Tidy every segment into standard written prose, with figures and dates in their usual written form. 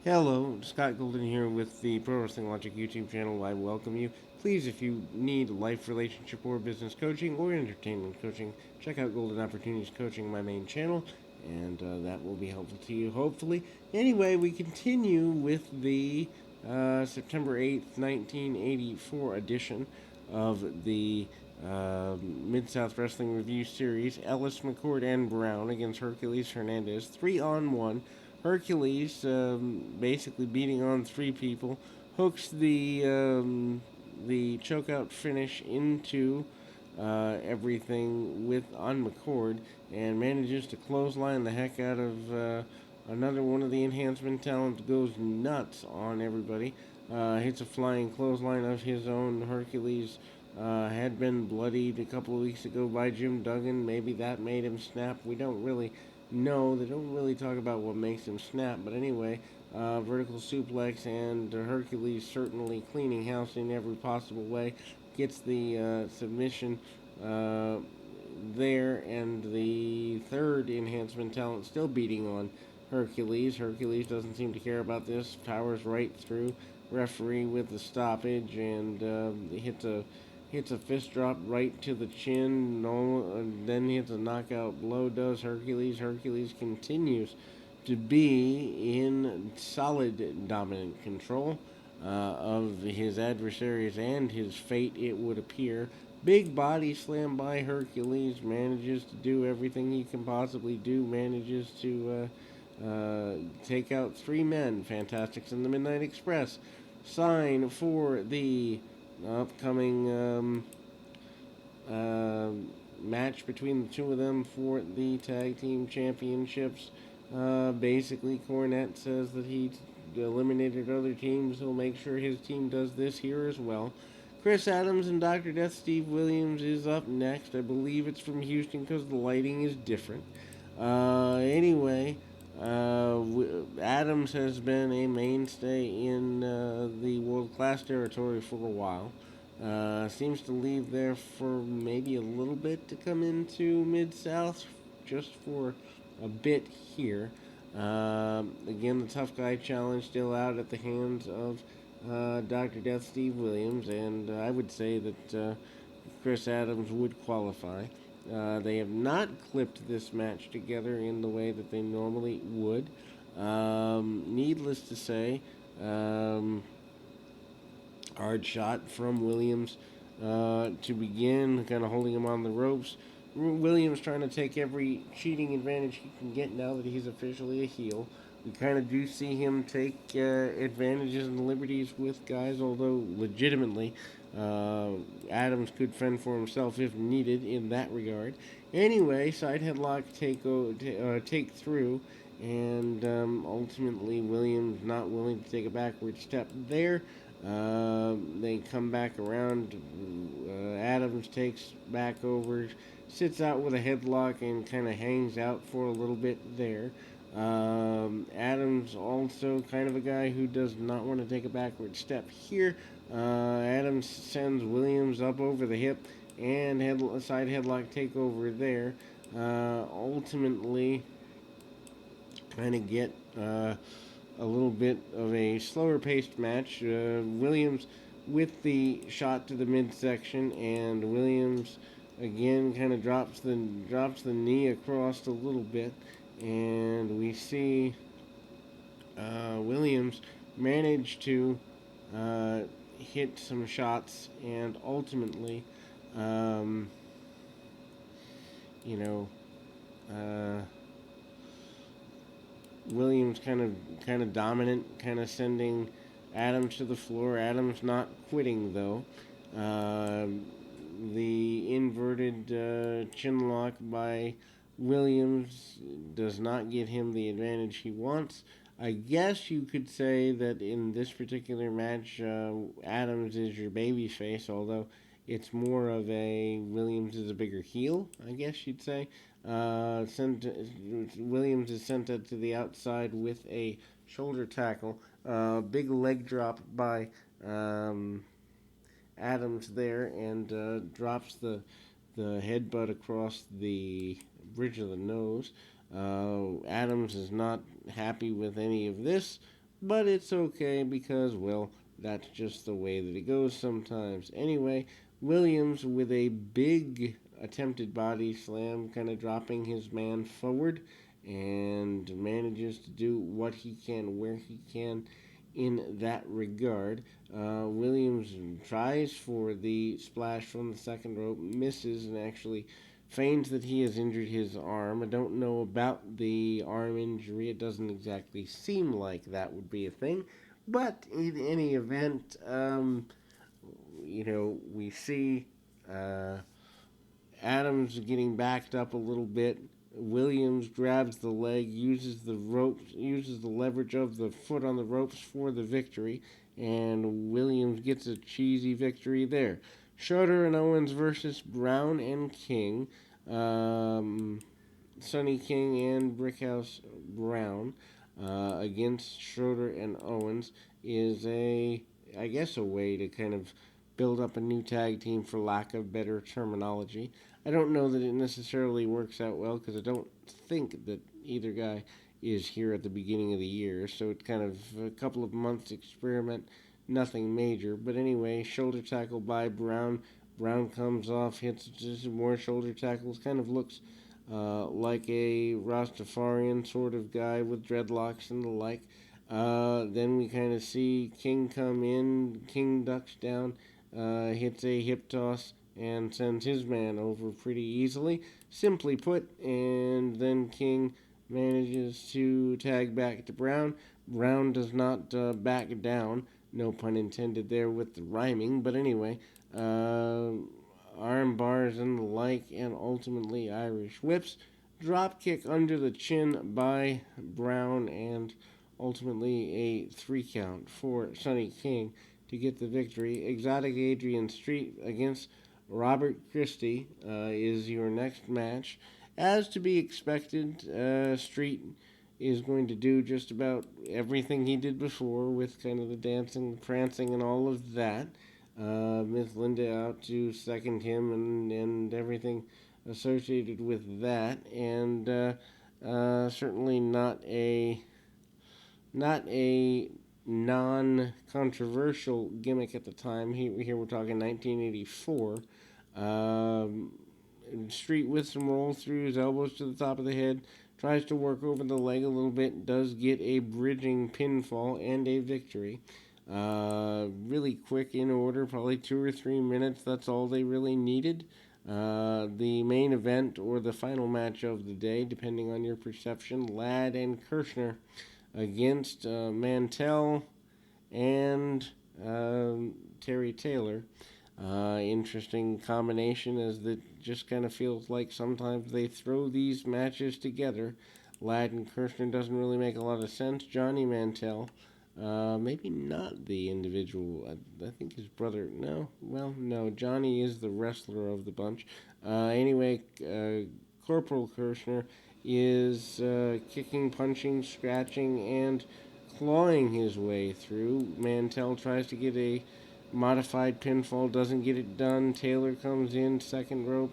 Hello, Scott Golden here with the Pro Wrestling Logic YouTube channel. I welcome you. Please, if you need life, relationship, or business coaching or entertainment coaching, check out Golden Opportunities Coaching, my main channel, and that will be helpful to you, hopefully. Anyway, we continue with the September 8th, 1984 edition of the Mid-South Wrestling Review Series. Ellis, McCord, and Brown against Hercules Hernandez, 3-on-1. Hercules, basically beating on three people, hooks the chokeout finish into everything with on McCord, and manages to clothesline the heck out of another one of the enhancement talents. Goes nuts on everybody. Hits a flying clothesline of his own. Hercules had been bloodied a couple of weeks ago by Jim Duggan. Maybe that made him snap. We don't really know. They don't really talk about what makes him snap. But anyway, vertical suplex, and Hercules certainly cleaning house in every possible way. Gets the submission there, and the third enhancement talent still beating on Hercules. Hercules doesn't seem to care about this. Powers right through referee with the stoppage, and hits a fist drop right to the chin. No, then hits a knockout blow. Does Hercules? Hercules continues to be in solid dominant control of his adversaries and his fate, it would appear. Big body slam by Hercules, manages to do everything he can possibly do, manages to take out three men. Fantastics and the Midnight Express sign for the upcoming match between the two of them for the tag team championships. Basically, Cornette says that he eliminated other teams. He'll make sure his team does this here as well. Chris Adams and Dr. Death Steve Williams is up next. I believe it's from Houston because the lighting is different. Anyway, Adams has been a mainstay in the world class territory for a while. Seems to leave there for maybe a little bit to come into Mid South, just for a bit here. Again, the tough guy challenge still out at the hands of Dr. Death Steve Williams, and I would say that Chris Adams would qualify. They have not clipped this match together in the way that they normally would. Needless to say, hard shot from Williams to begin, kind of holding him on the ropes. Williams trying to take every cheating advantage he can get now that he's officially a heel. We kind of do see him take advantages and liberties with guys, although legitimately Adams could fend for himself if needed in that regard. Anyway, side headlock take through, and ultimately Williams not willing to take a backward step there. They come back around. Adams takes back over, sits out with a headlock, and kind of hangs out for a little bit there. Adams also kind of a guy who does not want to take a backward step here. Adams sends Williams up over the hip, and side headlock takeover there. Ultimately, kind of get a little bit of a slower paced match. Williams with the shot to the midsection, and Williams again kind of drops the knee across a little bit, and we see Williams manage to hit some shots, and ultimately, you know. Williams kind of dominant, kind of sending Adams to the floor. Adams not quitting though. The inverted chin lock by Williams does not give him the advantage he wants. I guess you could say that in this particular match, Adams is your baby face, although it's more of a Williams is a bigger heel, I guess you'd say. Williams is sent to the outside with a shoulder tackle. Big leg drop by Adams there, and drops the headbutt across the bridge of the nose. Adams is not happy with any of this, but it's okay because, well, that's just the way that it goes sometimes. Anyway, Williams with a big attempted body slam, kind of dropping his man forward, and manages to do what he can, where he can in that regard. Williams tries for the splash from the second rope, misses, and actually feigns that he has injured his arm. I don't know about the arm injury. It doesn't exactly seem like that would be a thing. But in any event, we see uh, Adams getting backed up a little bit. Williams grabs the leg, uses the ropes, uses the leverage of the foot on the ropes for the victory, and Williams gets a cheesy victory there. Schroeder and Owens versus Brown and King. Um, Sonny King and Brickhouse Brown against Schroeder and Owens is I guess, a way to kind of build up a new tag team for lack of better terminology. I don't know that it necessarily works out well because I don't think that either guy is here at the beginning of the year, so it's kind of a couple of months experiment, nothing major. But anyway, shoulder tackle by Brown. Brown comes off, hits just more shoulder tackles, kind of looks like a Rastafarian sort of guy with dreadlocks and the like. Then we kind of see King come in. King ducks down, hits a hip toss, and sends his man over pretty easily. Simply put, and then King manages to tag back to Brown. Brown does not back down. No pun intended there with the rhyming, but anyway, arm bars and the like, and ultimately Irish whips. Drop kick under the chin by Brown, and ultimately a 3 count for Sonny King to get the victory. Exotic Adrian Street against Robert Christie is your next match. As to be expected, Street is going to do just about everything he did before with kind of the dancing, the prancing, and all of that. Miss Linda out to second him and everything associated with that, and certainly not a non-controversial gimmick at the time. Here we're talking 1984. Um, Street with some roll through his elbows to the top of the head, tries to work over the leg a little bit, does get a bridging pinfall and a victory. Really quick in order, probably 2 or 3 minutes. That's all they really needed. The main event or the final match of the day, depending on your perception, Ladd and Kirshner against Mantell and Terry Taylor. Interesting combination as that just kind of feels like sometimes they throw these matches together. Ladd and Kirshner doesn't really make a lot of sense. Johnny Mantell, maybe not the individual. I think his brother. No, well, no. Johnny is the wrestler of the bunch. Anyway, Corporal Kirshner is kicking, punching, scratching, and clawing his way through. Mantell tries to get a modified pinfall, doesn't get it done. Taylor comes in, second rope,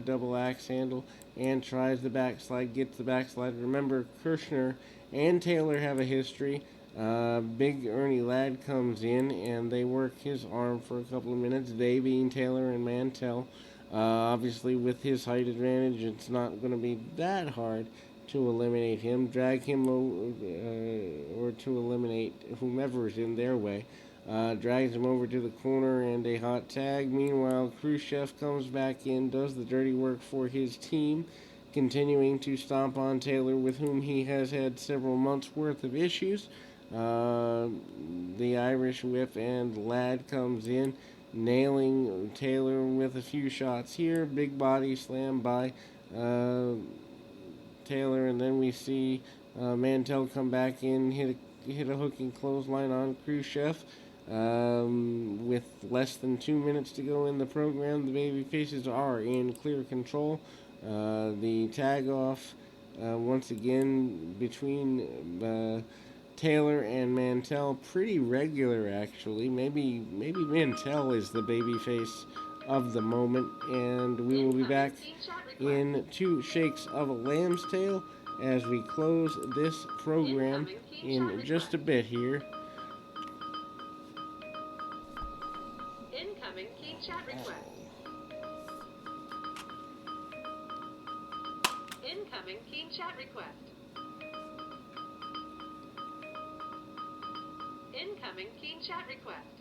double axe handle, and tries the backslide, gets the backslide. Remember, Kirshner and Taylor have a history. Big Ernie Ladd comes in, and they work his arm for a couple of minutes, they being Taylor and Mantell. Obviously, with his height advantage, it's not going to be that hard to eliminate him, drag him or to eliminate whomever's in their way. Drags him over to the corner and a hot tag. Meanwhile, Khrushchev comes back in, does the dirty work for his team, continuing to stomp on Taylor, with whom he has had several months' worth of issues. The Irish whip, and Ladd comes in, nailing Taylor with a few shots here. Big body slam by Taylor, and then we see Mantell come back in, hit a hooking clothesline on Khrushchev. With less than 2 minutes to go in the program, the babyfaces are in clear control. The tag off once again between Taylor and Mantell, pretty regular actually. Maybe Mantell is the babyface of the moment, and we will be back in 2 shakes of a lamb's tail as we close this program in just a bit here. Incoming key chat request. Incoming key chat request. Incoming key chat request.